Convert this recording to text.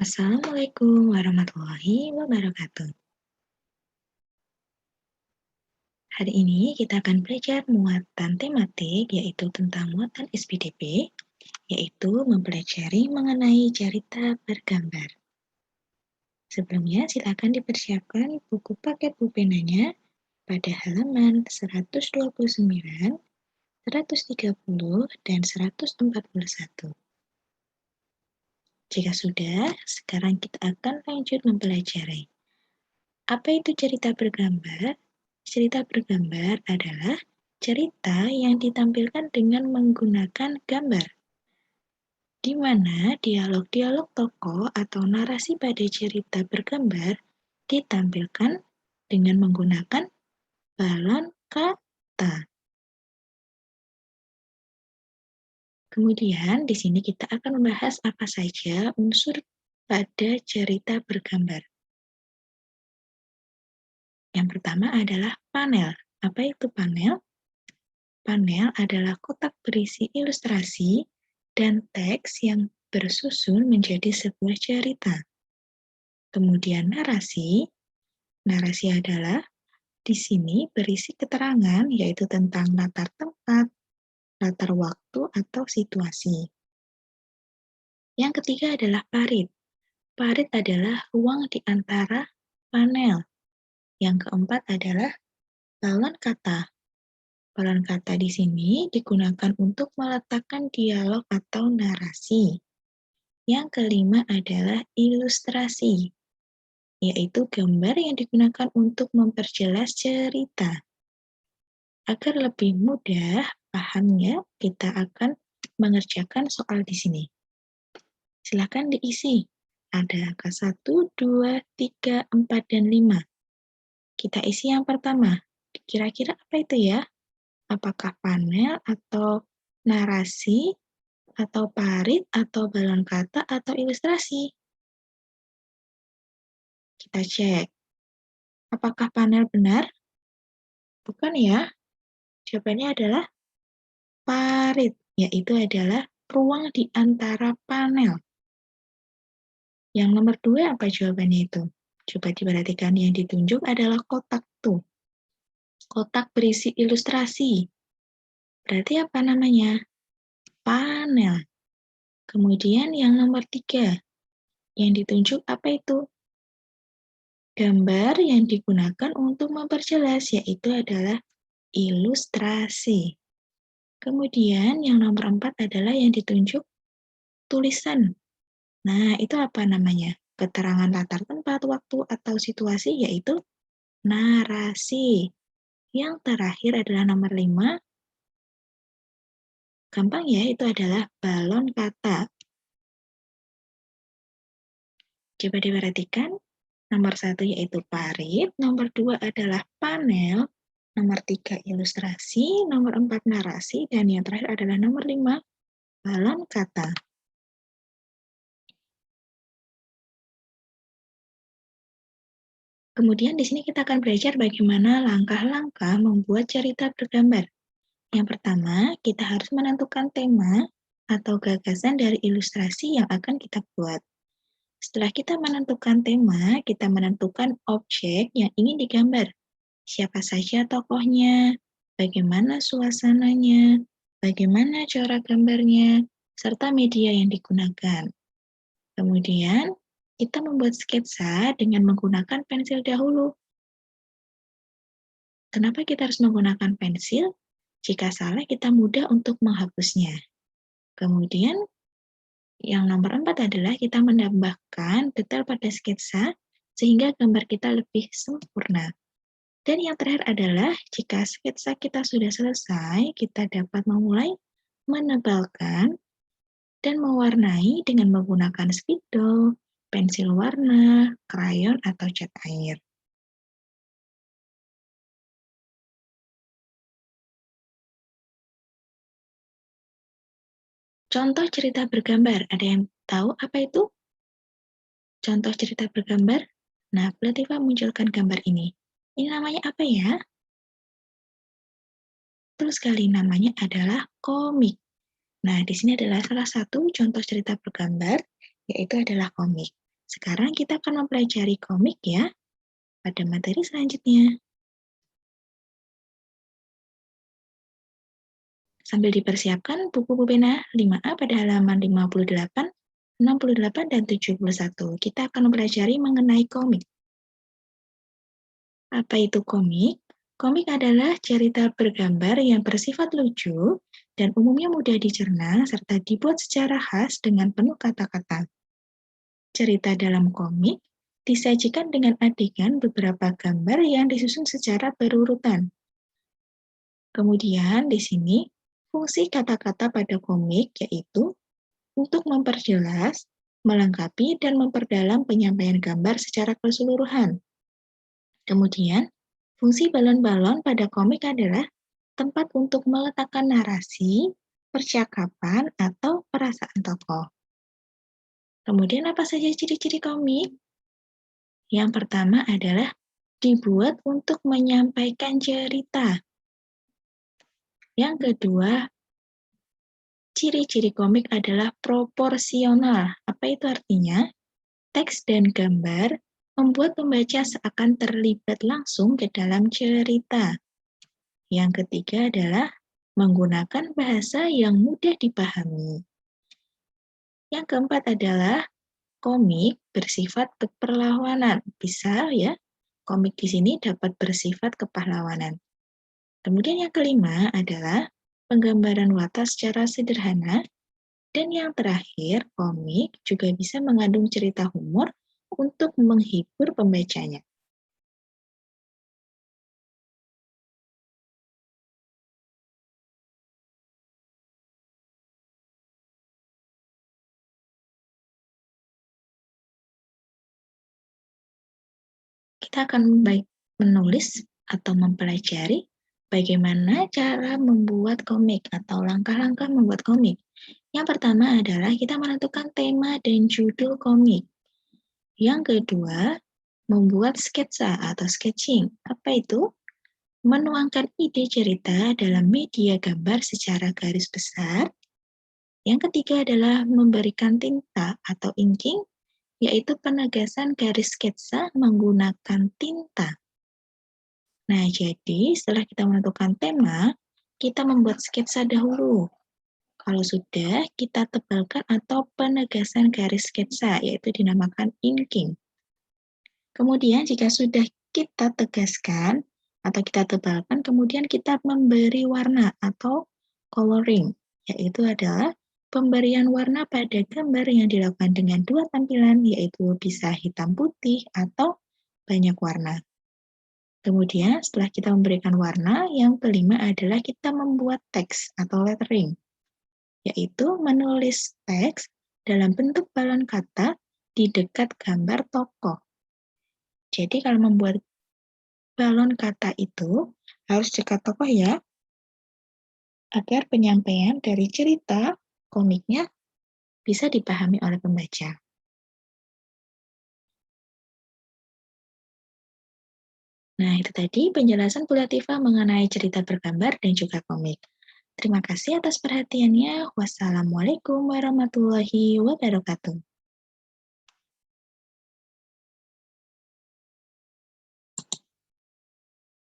Assalamualaikum warahmatullahi wabarakatuh. Hari ini kita akan belajar muatan tematik, yaitu tentang muatan SPDP, yaitu mempelajari mengenai cerita bergambar. Sebelumnya, silakan dipersiapkan buku paket pulpenanya pada halaman 129, 130, dan 141. Jika sudah, sekarang kita akan lanjut mempelajari. Apa itu cerita bergambar? Cerita bergambar adalah cerita yang ditampilkan dengan menggunakan gambar, di mana dialog-dialog tokoh atau narasi pada cerita bergambar ditampilkan dengan menggunakan balon kata. Kemudian di sini kita akan membahas apa saja unsur pada cerita bergambar. Yang pertama adalah panel. Apa itu panel? Panel adalah kotak berisi ilustrasi dan teks yang bersusun menjadi sebuah cerita. Kemudian narasi. Narasi adalah di sini berisi keterangan yaitu tentang latar tempat, latar waktu atau situasi. Yang ketiga adalah parit. Parit adalah ruang di antara panel. Yang keempat adalah balon kata. Balon kata di sini digunakan untuk meletakkan dialog atau narasi. Yang kelima adalah ilustrasi, yaitu gambar yang digunakan untuk memperjelas cerita. Agar lebih mudah pahamnya, kita akan mengerjakan soal di sini. Silakan diisi. Ada angka 1, 2, 3, 4, dan 5. Kita isi yang pertama. Kira-kira apa itu ya? Apakah panel atau narasi, atau parit, atau balon kata, atau ilustrasi? Kita cek. Apakah panel benar? Bukan ya. Jawabannya adalah parit, yaitu adalah ruang di antara panel. Yang nomor 2 apa jawabannya itu? Coba diperhatikan, yang ditunjuk adalah kotak tuh. Kotak berisi ilustrasi. Berarti apa namanya? Panel. Kemudian yang nomor 3, yang ditunjuk apa itu? Gambar yang digunakan untuk memperjelas, yaitu adalah ilustrasi. Kemudian yang nomor 4 adalah yang ditunjuk tulisan. Nah, itu apa namanya? Keterangan latar tempat, waktu, atau situasi, yaitu narasi. Yang terakhir adalah nomor 5. Gampang ya, itu adalah balon kata. Coba diperhatikan. Nomor 1 yaitu parit, nomor 2 adalah panel, nomor 3 ilustrasi, nomor 4 narasi, dan yang terakhir adalah nomor 5, balon kata. Kemudian di sini kita akan belajar bagaimana langkah-langkah membuat cerita bergambar. Yang pertama, kita harus menentukan tema atau gagasan dari ilustrasi yang akan kita buat. Setelah kita menentukan tema, kita menentukan objek yang ingin digambar. Siapa saja tokohnya, bagaimana suasananya, bagaimana cara gambarnya, serta media yang digunakan. Kemudian, kita membuat sketsa dengan menggunakan pensil dahulu. Kenapa kita harus menggunakan pensil? Jika salah, kita mudah untuk menghapusnya. Kemudian, yang nomor 4 adalah kita menambahkan detail pada sketsa sehingga gambar kita lebih sempurna. Dan yang terakhir adalah jika sketsa kita sudah selesai, kita dapat memulai menebalkan dan mewarnai dengan menggunakan spidol, pensil warna, krayon, atau cat air. Contoh cerita bergambar, ada yang tahu apa itu? Contoh cerita bergambar? Nah, Latifah munculkan gambar ini. Ini namanya apa ya? Betul sekali, namanya adalah komik. Nah, di sini adalah salah satu contoh cerita bergambar, yaitu adalah komik. Sekarang kita akan mempelajari komik ya, pada materi selanjutnya. Sambil dipersiapkan buku pena 5A pada halaman 58, 68, dan 71. Kita akan mempelajari mengenai komik. Apa itu komik? Komik adalah cerita bergambar yang bersifat lucu dan umumnya mudah dicerna serta dibuat secara khas dengan penuh kata-kata. Cerita dalam komik disajikan dengan adegan beberapa gambar yang disusun secara berurutan. Kemudian di sini fungsi kata-kata pada komik yaitu untuk memperjelas, melengkapi, dan memperdalam penyampaian gambar secara keseluruhan. Kemudian, fungsi balon-balon pada komik adalah tempat untuk meletakkan narasi, percakapan, atau perasaan tokoh. Kemudian apa saja ciri-ciri komik? Yang pertama adalah dibuat untuk menyampaikan cerita. Yang kedua, ciri-ciri komik adalah proporsional. Apa itu artinya? Teks dan gambar membuat pembaca seakan terlibat langsung ke dalam cerita. Yang ketiga adalah menggunakan bahasa yang mudah dipahami. Yang keempat adalah komik bersifat kepahlawanan. Bisa ya, komik di sini dapat bersifat kepahlawanan. Kemudian yang kelima adalah penggambaran watak secara sederhana. Dan yang terakhir, komik juga bisa mengandung cerita humor untuk menghibur pembacanya. Kita akan menulis atau mempelajari bagaimana cara membuat komik atau langkah-langkah membuat komik. Yang pertama adalah kita menentukan tema dan judul komik. Yang kedua, membuat sketsa atau sketching. Apa itu? Menuangkan ide cerita dalam media gambar secara garis besar. Yang ketiga adalah memberikan tinta atau inking, yaitu penegasan garis sketsa menggunakan tinta. Nah, jadi setelah kita menentukan tema, kita membuat sketsa dahulu. Kalau sudah, kita tebalkan atau penegasan garis sketsa, yaitu dinamakan inking. Kemudian jika sudah kita tegaskan atau kita tebalkan, kemudian kita memberi warna atau coloring, yaitu adalah pemberian warna pada gambar yang dilakukan dengan dua tampilan, yaitu bisa hitam putih atau banyak warna. Kemudian setelah kita memberikan warna, yang kelima adalah kita membuat teks atau lettering, yaitu menulis teks dalam bentuk balon kata di dekat gambar tokoh. Jadi kalau membuat balon kata itu harus dekat tokoh ya, agar penyampaian dari cerita komiknya bisa dipahami oleh pembaca. Nah, itu tadi penjelasan Bu Latifah mengenai cerita bergambar dan juga komik. Terima kasih atas perhatiannya. Wassalamualaikum warahmatullahi wabarakatuh.